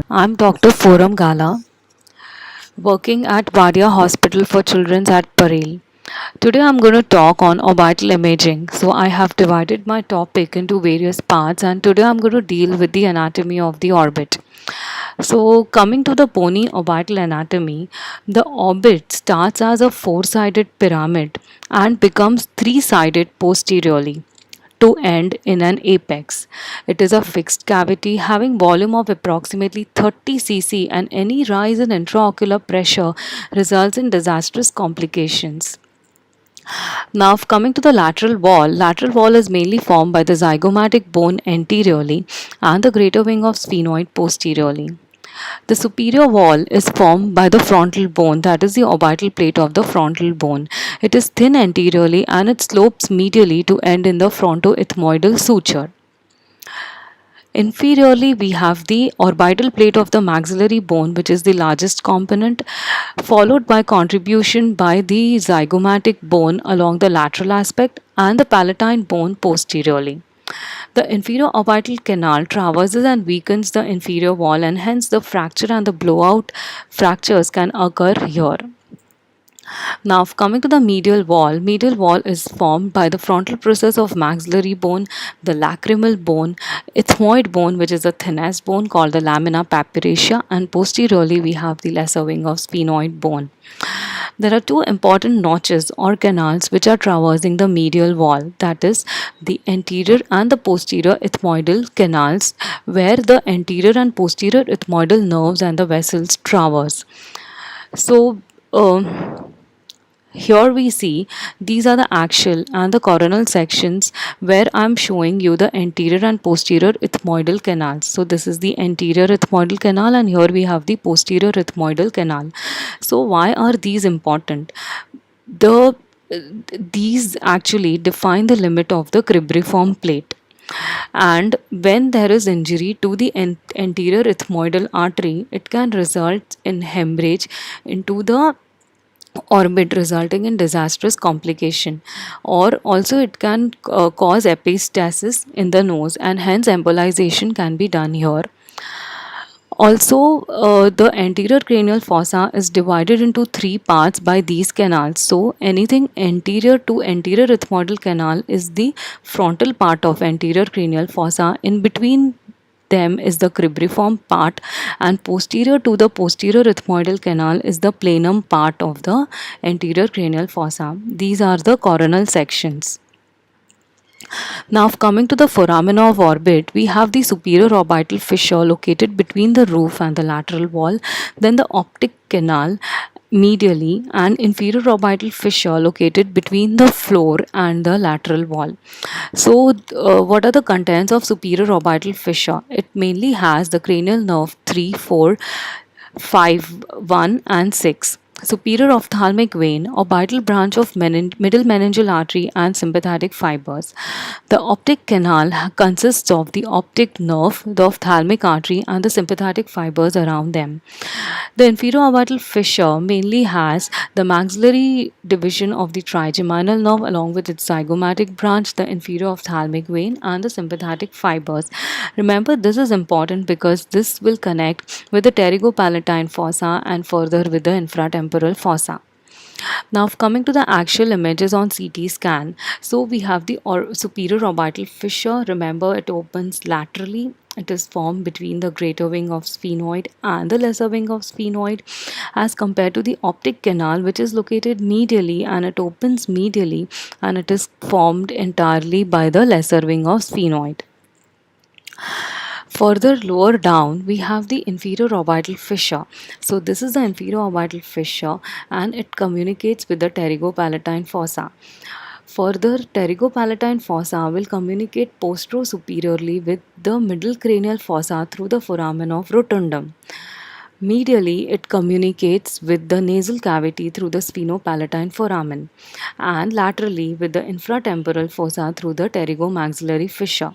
I'm Dr. Forum Gala, working at Wadia Hospital for Children at Parel. Today I'm going to talk on orbital imaging. So I have divided my topic into various parts, and today I'm going to deal with the anatomy of the orbit. So coming to the bony orbital anatomy, the orbit starts as a four-sided pyramid and becomes three-sided posteriorly to end in an apex. It is a fixed cavity having volume of approximately 30 cc, and any rise in intraocular pressure results in disastrous complications. Now, coming to the lateral wall is mainly formed by the zygomatic bone anteriorly and the greater wing of sphenoid posteriorly. The superior wall is formed by the frontal bone, that is the orbital plate of the frontal bone. It is thin anteriorly and it slopes medially to end in the frontoethmoidal suture. Inferiorly, we have the orbital plate of the maxillary bone, which is the largest component, followed by contribution by the zygomatic bone along the lateral aspect and the palatine bone posteriorly. The inferior orbital canal traverses and weakens the inferior wall, and hence the fracture and the blowout fractures can occur here. Now, coming to the medial wall is formed by the frontal process of maxillary bone, the lacrimal bone, ethmoid bone, which is the thinnest bone called the lamina papyracea, and posteriorly we have the lesser wing of sphenoid bone. There are two important notches or canals which are traversing the medial wall, that is, the anterior and the posterior ethmoidal canals, where the anterior and posterior ethmoidal nerves and the vessels traverse. So, here we see these are the axial and the coronal sections where I'm showing you the anterior and posterior ethmoidal canals. So this is the anterior ethmoidal canal and here we have the posterior ethmoidal canal. So why are these important? The these actually define the limit of the cribriform plate. And when there is injury to the anterior ethmoidal artery, it can result in hemorrhage into the orbit, resulting in disastrous complication, or also it can cause epistasis in the nose, and hence embolization can be done here. Also, the anterior cranial fossa is divided into three parts by these canals. So, anything anterior to anterior ethmoidal canal is the frontal part of anterior cranial fossa. In between them is the cribriform part, and posterior to the posterior ethmoidal canal is the planum part of the anterior cranial fossa. These are the coronal sections. Now, coming to the foramina of orbit, we have the superior orbital fissure located between the roof and the lateral wall, then the optic canal medially, and inferior orbital fissure located between the floor and the lateral wall. So, what are the contents of superior orbital fissure? It mainly has the cranial nerve 3, 4, 5, 1 and 6, superior ophthalmic vein, orbital branch of middle meningeal artery and sympathetic fibers. The optic canal consists of the optic nerve, the ophthalmic artery and the sympathetic fibers around them. The inferior orbital fissure mainly has the maxillary division of the trigeminal nerve along with its zygomatic branch, the inferior ophthalmic vein and the sympathetic fibers. Remember, this is important because this will connect with the pterygopalatine fossa and further with the infratemporal fossa. Now, coming to the actual images on CT scan, so we have the superior orbital fissure. Remember, it opens laterally. It is formed between the greater wing of sphenoid and the lesser wing of sphenoid, as compared to the optic canal, which is located medially and it opens medially, and it is formed entirely by the lesser wing of sphenoid. Further lower down, we have the inferior orbital fissure. So this is the inferior orbital fissure and it communicates with the pterygopalatine fossa. Further, pterygopalatine fossa will communicate postero-superiorly with the middle cranial fossa through the foramen of rotundum. Medially, it communicates with the nasal cavity through the sphenopalatine foramen, and laterally with the infratemporal fossa through the pterygomaxillary fissure.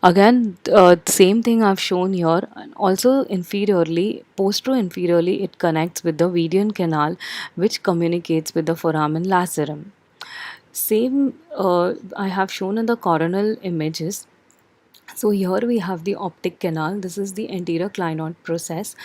Again, same thing I've shown here. Also, inferiorly, postero-inferiorly, it connects with the Vedian canal, which communicates with the foramen lacerum. Same I have shown in the coronal images. So here we have the optic canal. This is the anterior clinoid process.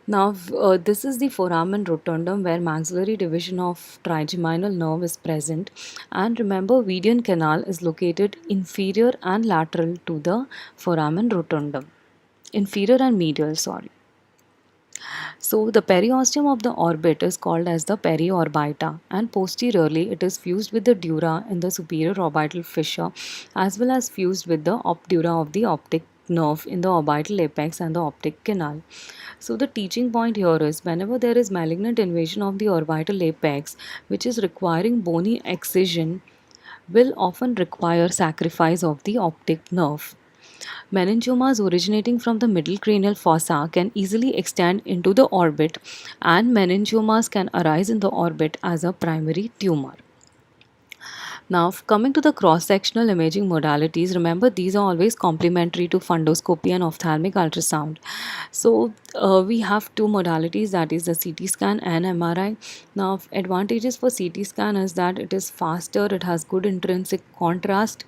Now, this is the foramen rotundum where maxillary division of trigeminal nerve is present. And remember, median canal is located inferior and lateral to the foramen rotundum. Inferior and medial, sorry. So the periosteum of the orbit is called as the periorbita, and posteriorly it is fused with the dura in the superior orbital fissure, as well as fused with the obdura of the optic nerve in the orbital apex and the optic canal. So the teaching point here is whenever there is malignant invasion of the orbital apex which is requiring bony excision will often require sacrifice of the optic nerve. Meningiomas originating from the middle cranial fossa can easily extend into the orbit, and meningiomas can arise in the orbit as a primary tumor. Now, coming to the cross-sectional imaging modalities, remember these are always complementary to fundoscopy and ophthalmic ultrasound. So, we have two modalities, that is the CT scan and MRI. Now, advantages for CT scan is that it is faster, it has good intrinsic contrast,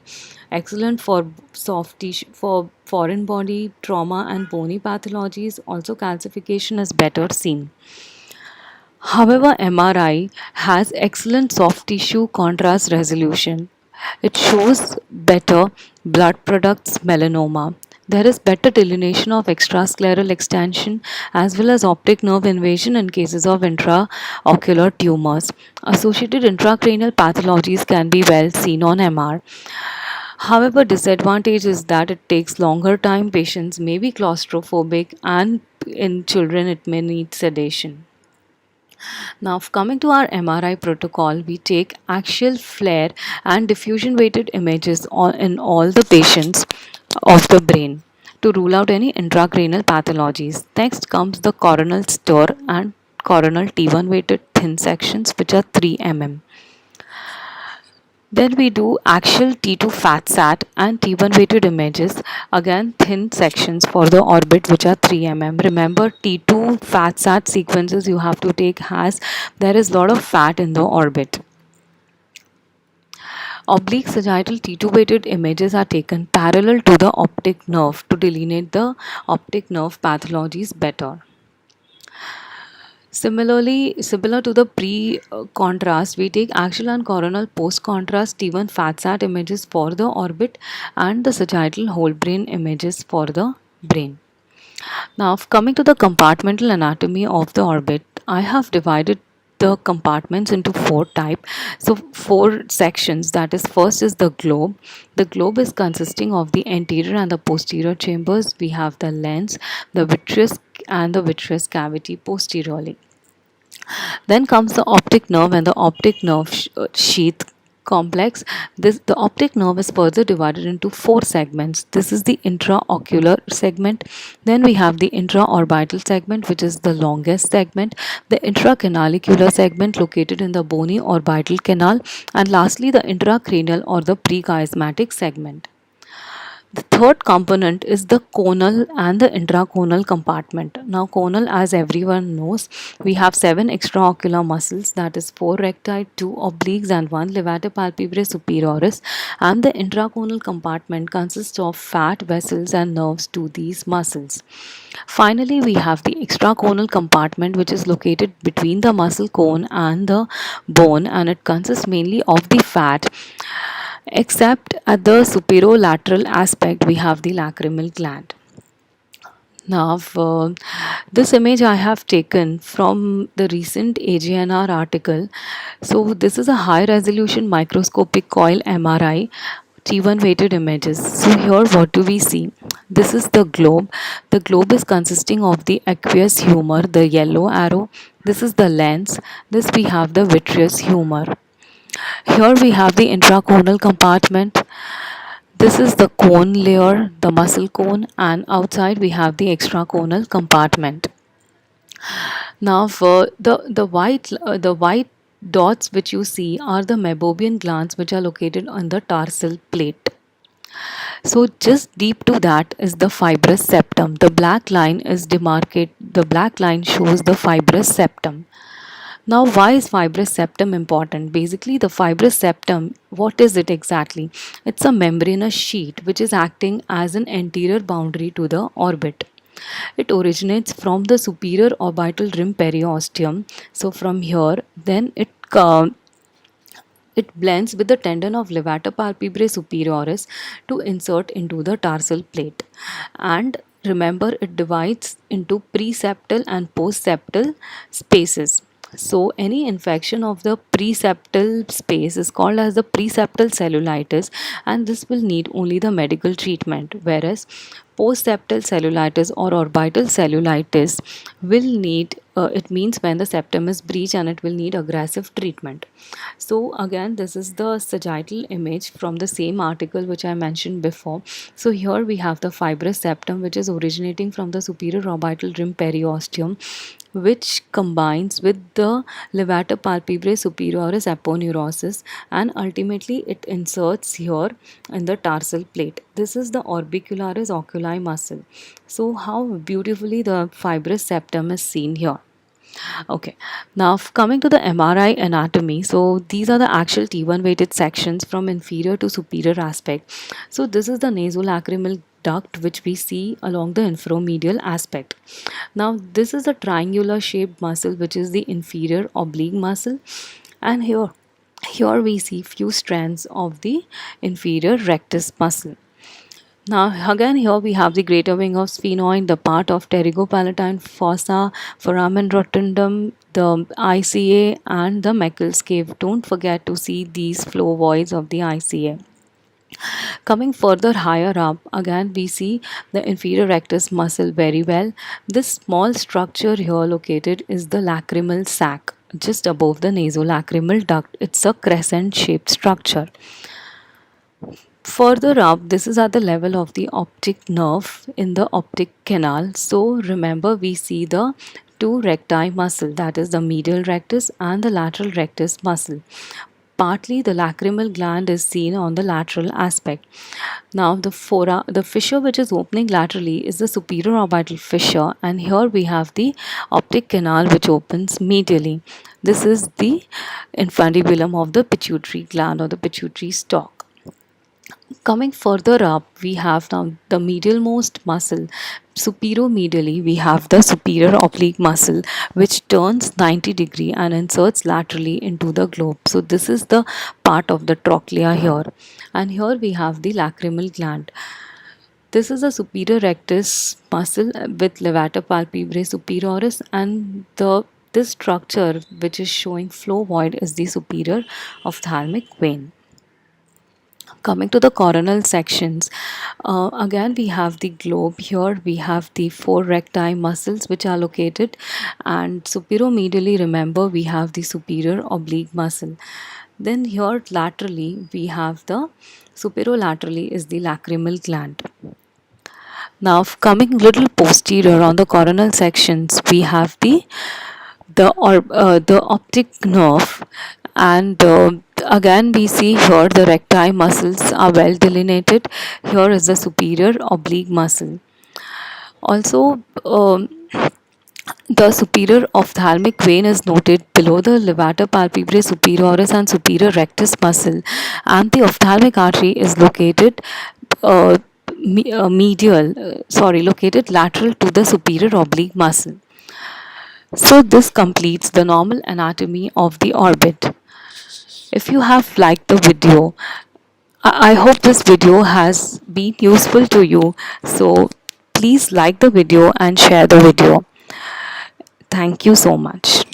excellent for soft tissue, for foreign body trauma and bony pathologies. Also, calcification is better seen. However, MRI has excellent soft tissue contrast resolution. It shows better blood products melanoma. There is better delineation of extrascleral extension as well as optic nerve invasion in cases of intraocular tumors. Associated intracranial pathologies can be well seen on MR. However, disadvantage is that it takes longer time, patients may be claustrophobic, and in children it may need sedation. Now, coming to our MRI protocol, we take axial flare and diffusion weighted images in all the patients of the brain to rule out any intracranial pathologies. Next comes the coronal stir and coronal T1 weighted thin sections, which are 3 mm. Then we do axial T2 fat sat and T1 weighted images, again thin sections for the orbit which are 3 mm. Remember, T2 fat sat sequences you have to take has there is lot of fat in the orbit. Oblique sagittal T2 weighted images are taken parallel to the optic nerve to delineate the optic nerve pathologies better. Similarly, similar to the pre-contrast, we take axial and coronal post-contrast T1 fat-sat images for the orbit and the sagittal whole brain images for the brain. Now, coming to the compartmental anatomy of the orbit, I have divided the compartments into four type. So four sections, that is, first is the globe. The globe is consisting of the anterior and the posterior chambers. We have the lens, the vitreous and the vitreous cavity posteriorly. Then comes the optic nerve and the optic nerve sheath complex. The optic nerve is further divided into four segments. This is the intraocular segment. Then we have the intraorbital segment, which is the longest segment. The intracanalicular segment located in the bony orbital canal, and lastly the intracranial or the prechiasmatic segment. The third component is the conal and the intraconal compartment. Now, conal, as everyone knows, we have 7 extraocular muscles, that is 4 recti, 2 obliques, and 1 levator palpebrae superioris. And the intraconal compartment consists of fat vessels and nerves to these muscles. Finally, we have the extraconal compartment, which is located between the muscle cone and the bone, and it consists mainly of the fat, except at the superolateral aspect we have the lacrimal gland. Now, this image I have taken from the recent AJNR article. So this is a high resolution microscopic coil MRI T1 weighted images. So here what do we see? This is the globe. The globe is consisting of the aqueous humor, the yellow arrow. This is the lens. This we have the vitreous humor. Here we have the intraconal compartment. This is the cone layer, the muscle cone, and outside we have the extraconal compartment. Now, for the white dots which you see are the meibomian glands which are located on the tarsal plate. So just deep to that is the fibrous septum. The black line is demarcate. The black line shows the fibrous septum. Now, why is fibrous septum important? Basically, the fibrous septum, what is it exactly? It's a membranous sheet which is acting as an anterior boundary to the orbit. It originates from the superior orbital rim periosteum. So, from here, then it blends with the tendon of levator palpebrae superioris to insert into the tarsal plate. And remember, it divides into preseptal and postseptal spaces. So, any infection of the preseptal space is called as the preseptal cellulitis, and this will need only the medical treatment. Whereas postseptal cellulitis or orbital cellulitis will need it means when the septum is breached and it will need aggressive treatment. So again, this is the sagittal image from the same article which I mentioned before. So here we have the fibrous septum which is originating from the superior orbital rim periosteum, which combines with the levator palpebrae superioris aponeurosis, and ultimately it inserts here in the tarsal plate. This is the orbicularis oculi muscle. So how beautifully the fibrous septum is seen here. Okay, now coming to the MRI anatomy. So these are the actual T1 weighted sections from inferior to superior aspect. So this is the nasolacrimal duct which we see along the infromedial aspect. Now this is a triangular shaped muscle which is the inferior oblique muscle, and here we see few strands of the inferior rectus muscle. Now again here we have the greater wing of sphenoid, the part of pterygopalatine fossa, foramen rotundum, the ICA and the Meckel's cave. Don't forget to see these flow voids of the ICA. Coming further higher up, again we see the inferior rectus muscle very well. This small structure here located is the lacrimal sac just above the nasolacrimal duct. It's a crescent shaped structure. Further up, this is at the level of the optic nerve in the optic canal. So remember, we see the two recti muscle, that is the medial rectus and the lateral rectus muscle. Partly the lacrimal gland is seen on the lateral aspect. Now the fissure which is opening laterally is the superior orbital fissure, and here we have the optic canal which opens medially. This is the infundibulum of the pituitary gland or the pituitary stalk. Coming further up, we have now the medialmost muscle. Superior-medially, we have the superior oblique muscle which turns 90 degree and inserts laterally into the globe. So this is the part of the trochlea here. And here we have the lacrimal gland. This is a superior rectus muscle with levator palpebrae superioris, and this structure which is showing flow void is the superior ophthalmic vein. Coming to the coronal sections, again we have the globe. Here we have the four recti muscles which are located, and superior-medially, remember, we have the superior oblique muscle. Then here laterally we have the superolaterally is the lacrimal gland. Now coming little posterior on the coronal sections, we have the optic nerve, and again we see here the recti muscles are well delineated. Here is the superior oblique muscle. Also, the superior ophthalmic vein is noted below the levator palpebrae superioris and superior rectus muscle, and the ophthalmic artery is located located lateral to the superior oblique muscle. So this completes the normal anatomy of the orbit. If you have liked the video, I hope this video has been useful to you. So please like the video and share the video. Thank you so much.